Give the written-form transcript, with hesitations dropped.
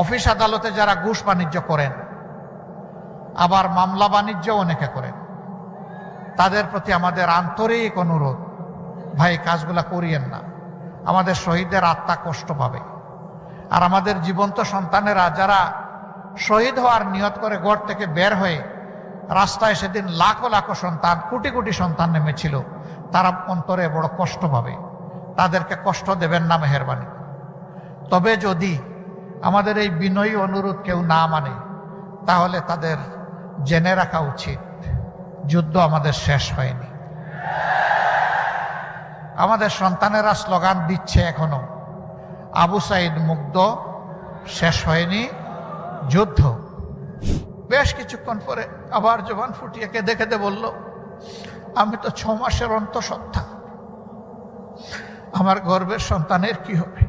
Office আদালতে যারা ঘুষ বাণিজ্য করেন, আবার মামলা বাণিজ্য অনেকে করেন, তাদের প্রতি আমাদের আন্তরিক অনুরোধ, ভাই কাজগুলা করিয়েন না। আমাদের শহীদদের আত্মা কষ্ট পাবে। আর আমাদের জীবন্ত সন্তানেরা যারা শহীদ হওয়ার নিয়ত করে ঘর থেকে বের হয়ে রাস্তায় সেদিন লাখো লাখো সন্তান, কোটি কোটি সন্তান নেমেছিল, তারা অন্তরে বড় কষ্ট পাবে। তাদেরকে কষ্ট দেবেন না মেহেরবানি। তবে যদি আমাদের এই বিনয়ী অনুরোধ কেউ না মানে, তাহলে তাদের জেনে রাখা উচিত যুদ্ধ আমাদের শেষ হয়নি। আমাদের সন্তানেরা স্লোগান দিচ্ছে এখনো, আবু সাইদ মুগ্ধ, শেষ হয়নি যুদ্ধ। বেশ কিছুক্ষণ পরে আবার জবান ফুটিয়ে কেঁদে কেঁদে বলল, আমি তো 6 মাসের অন্তঃসত্ত্বা, আমার গর্ভের সন্তানের কি হবে?